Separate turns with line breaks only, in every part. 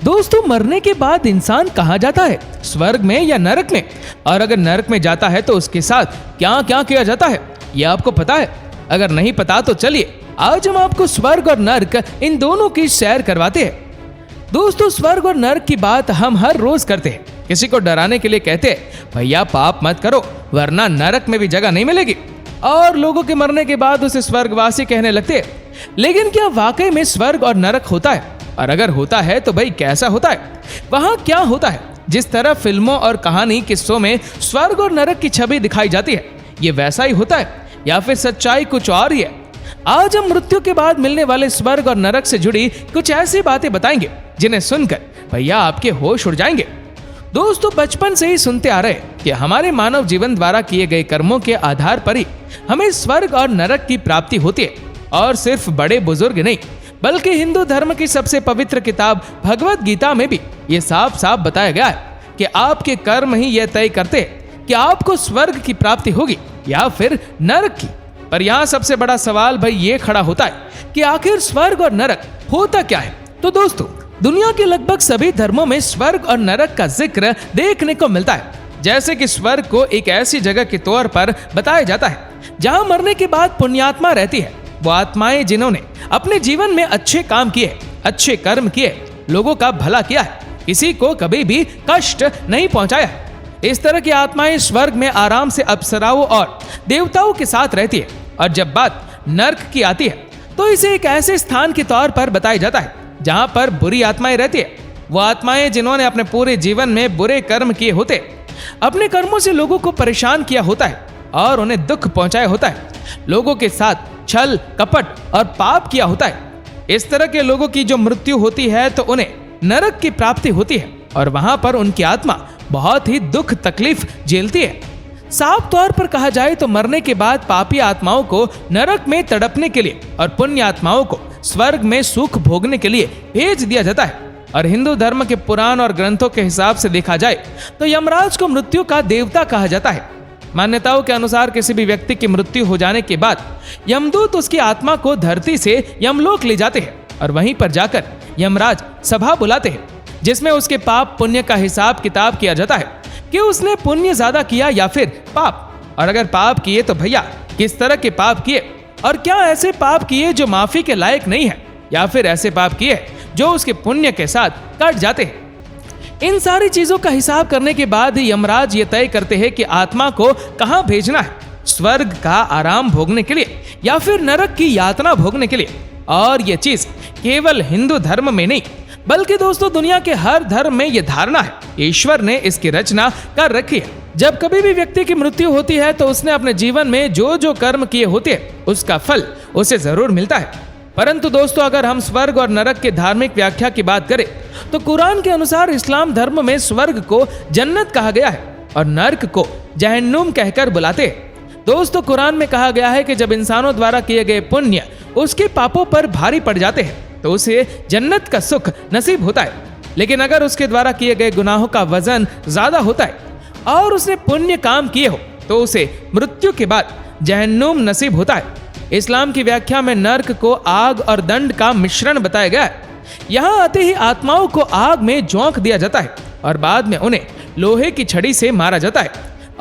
दोस्तों, मरने के बाद इंसान कहाँ जाता है, स्वर्ग में या नरक में? और अगर नरक में जाता है तो उसके साथ क्या क्या किया जाता है, ये आपको पता है? अगर नहीं पता तो चलिए आज हम आपको स्वर्ग और नरक इन दोनों की सैर करवाते हैं। दोस्तों, स्वर्ग और नरक की बात हम हर रोज करते हैं। किसी को डराने के लिए कहते हैं भैया पाप मत करो वरना नरक में भी जगह नहीं मिलेगी, और लोगों के मरने के बाद उसे स्वर्गवासी कहने लगते हैं। लेकिन क्या वाकई में स्वर्ग और नरक होता है? और अगर होता है तो भाई कैसा होता है, वहां क्या होता है? जिस तरह फिल्मों और कहानी किस्सों में स्वर्ग और नरक की छवि दिखाई जाती है, ये वैसा ही होता है या फिर सच्चाई कुछ और ही है? आज हम मृत्यु के बाद मिलने वाले स्वर्ग और नरक से जुड़ी कुछ ऐसी बातें बताएंगे जिन्हें सुनकर भैया आपके होश उड़ जाएंगे। दोस्तों, बचपन से ही सुनते आ रहे कि हमारे मानव जीवन द्वारा किए गए कर्मों के आधार पर ही हमें स्वर्ग और नरक की प्राप्ति होती है। और सिर्फ बड़े बुजुर्ग नहीं बल्कि हिंदू धर्म की सबसे पवित्र किताब भगवत गीता में भी ये साफ साफ बताया गया है कि आपके कर्म ही यह तय करते हैं कि आपको स्वर्ग की प्राप्ति होगी या फिर नरक की। पर यहाँ सबसे बड़ा सवाल भाई ये खड़ा होता है कि आखिर स्वर्ग और नरक होता क्या है? तो दोस्तों, दुनिया के लगभग सभी धर्मों में स्वर्ग और नरक का जिक्र देखने को मिलता है। जैसे कि स्वर्ग को एक ऐसी जगह के तौर पर बताया जाता है जहां मरने के बाद पुण्यात्मा रहती है। वो आत्माएं जिन्होंने अपने जीवन में अच्छे काम किए, अच्छे कर्म किए, लोगों का भला किया है, किसी को कभी भी कष्ट नहीं पहुंचाया है। इस तरह की आत्माएं स्वर्ग में आराम से अप्सराओं और देवताओं के साथ रहती है। और जब बात नरक की आती है तो इसे एक ऐसे स्थान के तौर पर बताया जाता है जहां पर बुरी आत्माएं रहती है। वो आत्माएं जिन्होंने अपने पूरे जीवन में बुरे कर्म किए होते, अपने कर्मों से लोगों को परेशान किया होता है और उन्हें दुख पहुंचाया होता है, लोगों के साथ छल कपट और पाप किया होता है। इस तरह के लोगों की जो मृत्यु होती है तो उन्हें नरक की प्राप्ति होती है और वहां पर उनकी आत्मा बहुत ही दुख तकलीफ झेलती है। साफ तौर पर कहा जाए तो मरने के बाद पापी आत्माओं को नरक में तड़पने के लिए और पुण्य आत्माओं को स्वर्ग में सुख भोगने के लिए भेज दिया जाता है। और हिंदू धर्म के पुराण और ग्रंथों के हिसाब से देखा जाए तो यमराज को मृत्यु का देवता कहा जाता है। मान्यताओं के अनुसार किसी भी व्यक्ति की मृत्यु हो जाने के बाद यमदूत उसकी आत्मा को धरती से यमलोक ले जाते हैं और वहीं पर जाकर यमराज सभा बुलाते हैं जिसमें उसके पाप पुण्य का हिसाब किताब किया जाता है कि उसने पुण्य ज्यादा किया या फिर पाप। और अगर पाप किए तो भैया किस तरह के पाप किए, और क्या ऐसे पाप किए जो माफी के लायक नहीं है, या फिर ऐसे पाप किए जो उसके पुण्य के साथ कट जाते हैं। इन सारी चीजों का हिसाब करने के बाद ही यमराज ये तय करते हैं कि आत्मा को कहाँ भेजना है, स्वर्ग का आराम भोगने के लिए या फिर नरक की यातना भोगने के लिए। और ये चीज केवल हिंदू धर्म में नहीं बल्कि दोस्तों दुनिया के हर धर्म में ये धारणा है, ईश्वर ने इसकी रचना कर रखी है। जब कभी भी व्यक्ति की मृत्यु होती है तो उसने अपने जीवन में जो जो कर्म किए होते हैं उसका फल उसे जरूर मिलता है। परंतु दोस्तों, अगर हम स्वर्ग और नरक के धार्मिक व्याख्या की बात करें तो कुरान के अनुसार इस्लाम धर्म में स्वर्ग को जन्नत कहा गया है और नरक को जहन्नुम कहकर बुलाते हैं। दोस्तों, कुरान में कहा गया है कि जब इंसानों द्वारा किए गए पुण्य उसके पापों पर भारी पड़ जाते हैं तो उसे जन्नत का सुख नसीब होता है। लेकिन अगर उसके द्वारा किए गए गुनाहों का वजन ज्यादा होता है और उसने पुण्य काम किए हो तो उसे मृत्यु के बाद जहन्नुम नसीब होता है। इस्लाम की व्याख्या में नरक को आग और दंड का मिश्रण बताया गया है। यहाँ आते ही आत्माओं को आग में झोंक दिया जाता है और बाद में उन्हें लोहे की छड़ी से मारा जाता है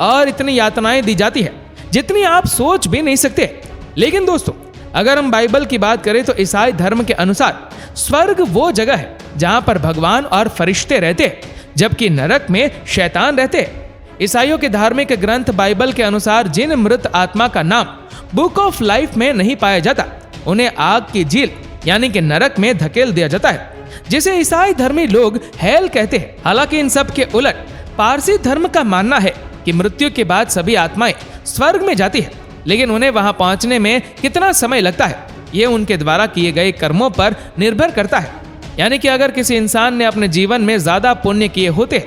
और इतनी यातनाएं दी जाती है जितनी आप सोच भी नहीं सकते। लेकिन दोस्तों, अगर हम बाइबल की बात करें तो ईसाई धर्म के अनुसार स्वर्ग वो जगह है जहां पर भगवान और फरिश्ते रहते हैं, जबकि नरक में शैतान रहते हैं। ईसाइयों के धार्मिक ग्रंथ बाइबल के अनुसार जिन मृत आत्मा का नाम बुक ऑफ लाइफ में नहीं पाया जाता उन्हें आग की झील यानी कि नरक में धकेल दिया जाता है, जिसे ईसाई धर्मी लोग हेल कहते हैं। हालांकि इन सब के उलट पारसी धर्म का मानना है कि मृत्यु के बाद सभी आत्माएं स्वर्ग में जाती है, लेकिन उन्हें वहां पहुंचने में कितना समय लगता है ये उनके द्वारा किए गए कर्मों पर निर्भर करता है। यानी कि अगर किसी इंसान ने अपने जीवन में ज्यादा पुण्य किए होते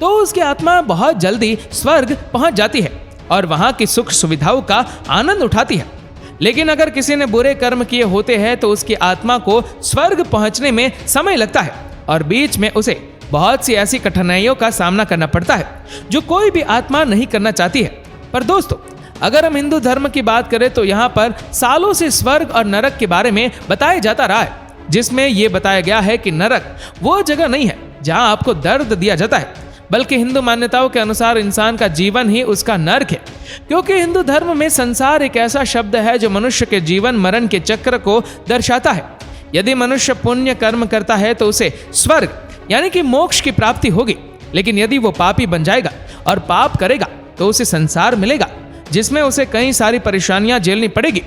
तो उसकी आत्मा बहुत जल्दी स्वर्ग पहुंच जाती है और वहां की सुख सुविधाओं का आनंद उठाती है। लेकिन अगर किसी ने बुरे कर्म किए होते हैं तो उसकी आत्मा को स्वर्ग पहुंचने में समय लगता है और बीच में उसे बहुत सी ऐसी कठिनाइयों का सामना करना पड़ता है जो कोई भी आत्मा नहीं करना चाहती है। पर दोस्तों, अगर हम हिंदू धर्म की बात करें तो यहाँ पर सालों से स्वर्ग और नरक के बारे में बताया जाता रहा है, जिसमें यह बताया गया है कि नरक वो जगह नहीं है जहां आपको दर्द दिया जाता है, बल्कि हिंदू मान्यताओं के अनुसार इंसान का जीवन ही उसका नर्क है। क्योंकि हिंदू धर्म में संसार एक ऐसा शब्द है जो मनुष्य के जीवन मरण के चक्र को दर्शाता है। यदि मनुष्य पुण्य कर्म करता है तो उसे स्वर्ग यानी कि मोक्ष की प्राप्ति होगी, लेकिन यदि वो पापी बन जाएगा और पाप करेगा तो उसे संसार मिलेगा, जिसमें उसे कई सारी परेशानियां झेलनी पड़ेगी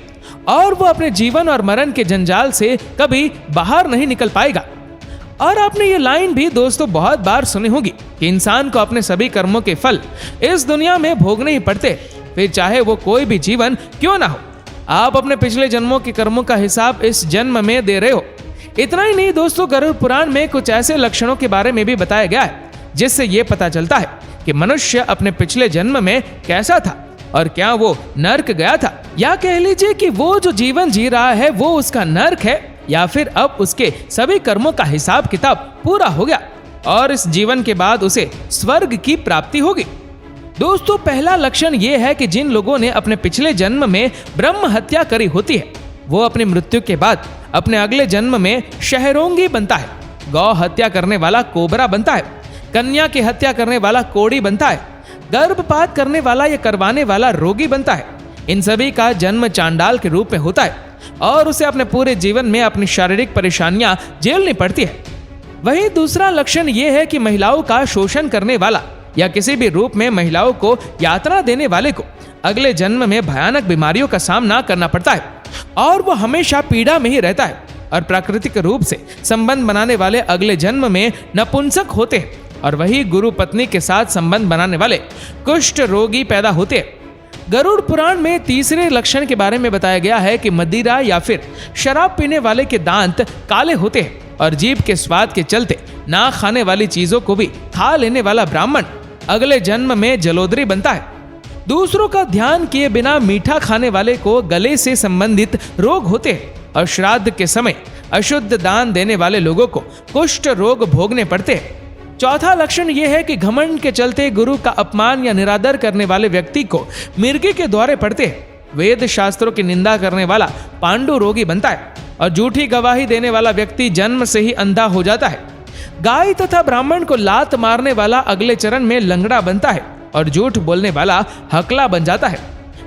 और वो अपने जीवन और मरण के जंजाल से कभी बाहर नहीं निकल पाएगा। और आपने ये लाइन भी दोस्तों बहुत बार सुनी होगी कि इंसान को अपने सभी कर्मों के फल इस दुनिया में भोगने ही पड़ते, फिर चाहे वो कोई भी जीवन क्यों ना हो। आप अपने पिछले जन्मों के कर्मों का हिसाब इस जन्म में दे रहे हो। इतना ही नहीं दोस्तों, गरुड़ पुराण में कुछ ऐसे लक्षणों के बारे में भी बताया गया है जिससे ये पता चलता है कि मनुष्य अपने पिछले जन्म में कैसा था और क्या वो नर्क गया था, या कह लीजिए कि वो जो जीवन जी रहा है वो उसका नर्क है, या फिर अब उसके सभी कर्मों का हिसाब किताब पूरा हो गया और इस जीवन के बाद उसे स्वर्ग की प्राप्ति होगी। दोस्तों, पहला लक्षण ये है कि जिन लोगों ने अपने पिछले जन्म में ब्रह्म हत्या करी होती है, वो अपनी मृत्यु के बाद अपने अगले जन्म में शहरोंगी बनता है, गौ हत्या करने वाला कोबरा बनता है, कन्या की हत्या करने वाला कोड़ी बनता है, गर्भपात करने वाला या करवाने वाला रोगी बनता है। इन सभी का जन्म चांडाल के रूप में होता है और उसे अपने पूरे जीवन में अपनी शारीरिक परेशानियां झेलनी पड़ती है। वहीं दूसरा लक्षण यह है कि महिलाओं का शोषण करने वाला या किसी भी रूप में महिलाओं को यातना देने वाले को अगले जन्म में भयानक बीमारियों का सामना करना पड़ता है और वो हमेशा पीड़ा में ही रहता है। और प्राकृतिक रूप से संबंध बनाने वाले अगले जन्म में नपुंसक होते हैं और वही गुरु पत्नी के साथ संबंध बनाने वाले कुष्ठ रोगी पैदा होते हैं। गरुड़ पुराण में तीसरे लक्षण के बारे में बताया गया है कि मदिरा या फिर शराब पीने वाले के दांत काले होते हैं और जीभ के स्वाद के चलते ना खाने वाली चीजों को भी खा लेने वाला ब्राह्मण अगले जन्म में जलोदरी बनता है। दूसरों का ध्यान किए बिना मीठा खाने वाले को गले से संबंधित रोग होते हैं और श्राद्ध के समय अशुद्ध दान देने वाले लोगों को कुष्ठ रोग भोगने पड़ते हैं। चौथा लक्षण यह है कि घमंड के चलते गुरु का अपमान या निरादर करने वाले व्यक्ति को मिर्गी के द्वारे पड़ते हैं। वेद शास्त्रों की निंदा करने वाला पांडु रोगी बनता है और झूठी गवाही देने वाला व्यक्ति जन्म से ही अंधा हो जाता है। गाय तथा ब्राह्मण को लात मारने वाला अगले चरण में लंगड़ा बनता है और झूठ बोलने वाला हकला बन जाता है।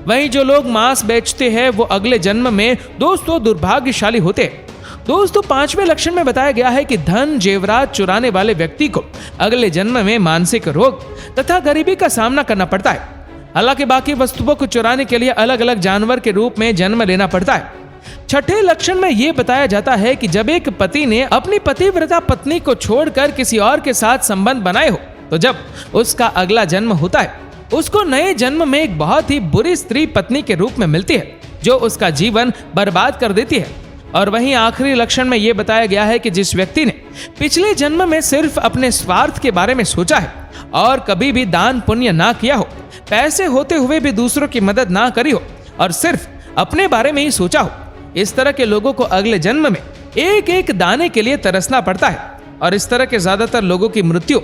वहीं जो लोग मांस बेचते हैं वो अगले जन्म में दोस्तों दुर्भाग्यशाली होते हैं। दोस्तों, पांचवें लक्षण में बताया गया है कि धन जेवरात चुराने वाले व्यक्ति को अगले जन्म में मानसिक रोग तथा गरीबी का सामना करना पड़ता है। हालांकि बाकी वस्तुओं को चुराने के लिए अलग अलग जानवर के रूप में जन्म लेना पड़ता है। छठे लक्षण में यह बताया जाता है कि जब एक पति ने अपनी पतिव्रता पत्नी को छोड़कर किसी और के साथ संबंध बनाए हो, तो जब उसका अगला जन्म होता है उसको नए जन्म में एक बहुत ही बुरी स्त्री पत्नी के रूप में मिलती है जो उसका जीवन बर्बाद कर देती है। और वहीं आखिरी लक्षण में यह बताया गया है कि जिस व्यक्ति ने पिछले जन्म में सिर्फ अपने स्वार्थ के बारे में सोचा है और कभी भी दान पुण्य ना किया हो, पैसे होते हुए भी दूसरों की मदद ना करी हो और सिर्फ अपने बारे में ही सोचा हो, इस तरह के लोगों को अगले जन्म में एक एक दाने के लिए तरसना पड़ता है। और इस तरह के ज्यादातर लोगों की मृत्यु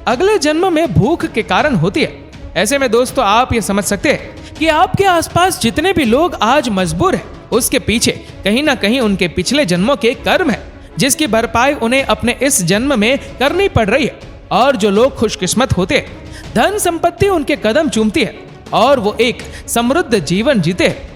अगले जन्म में भूख के कारण होती है। ऐसे में दोस्तों, आप ये समझ सकते हैं कि आपके आसपास जितने भी लोग आज मजबूर हैं, उसके पीछे कहीं ना कहीं उनके पिछले जन्मों के कर्म है, जिसकी भरपाई उन्हें अपने इस जन्म में करनी पड़ रही है। और जो लोग खुशकिस्मत होते हैं, धन संपत्ति उनके कदम चूमती है और वो एक समृद्ध जीवन जीते हैं।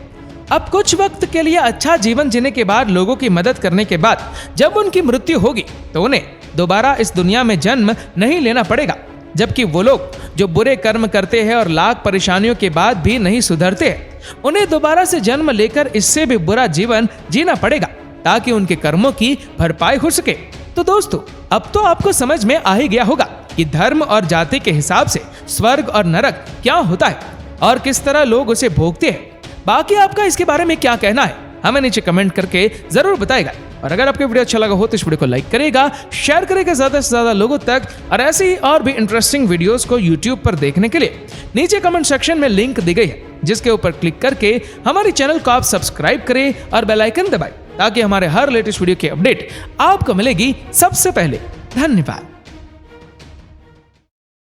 अब कुछ वक्त के लिए अच्छा जीवन जीने के बाद, लोगों की मदद करने के बाद जब उनकी मृत्यु होगी तो उन्हें दोबारा इस दुनिया में जन्म नहीं लेना पड़ेगा। जबकि वो लोग जो बुरे कर्म करते हैं और लाख परेशानियों के बाद भी नहीं सुधरते हैं, उन्हें दोबारा से जन्म लेकर इससे भी बुरा जीवन जीना पड़ेगा ताकि उनके कर्मों की भरपाई हो सके। तो दोस्तों, अब तो आपको समझ में आ ही गया होगा कि धर्म और जाति के हिसाब से स्वर्ग और नरक क्या होता है और किस तरह लोग उसे भोगते हैं। बाकी आपका इसके बारे में क्या कहना है, हमें नीचे कमेंट करके जरूर बताएगा। और अगर आपको वीडियो अच्छा लगा हो तो इस वीडियो को लाइक करेगा, शेयर करेगा ज्यादा से ज्यादा लोगों तक। और ऐसे ही और भी इंटरेस्टिंग वीडियोस को यूट्यूब पर देखने के लिए नीचे कमेंट सेक्शन में लिंक दी गई है, जिसके ऊपर क्लिक करके हमारे चैनल को आप सब्सक्राइब करें और बेल आइकन दबाएं ताकि हमारे हर लेटेस्ट वीडियो की अपडेट आपको मिलेगी सबसे पहले। धन्यवाद।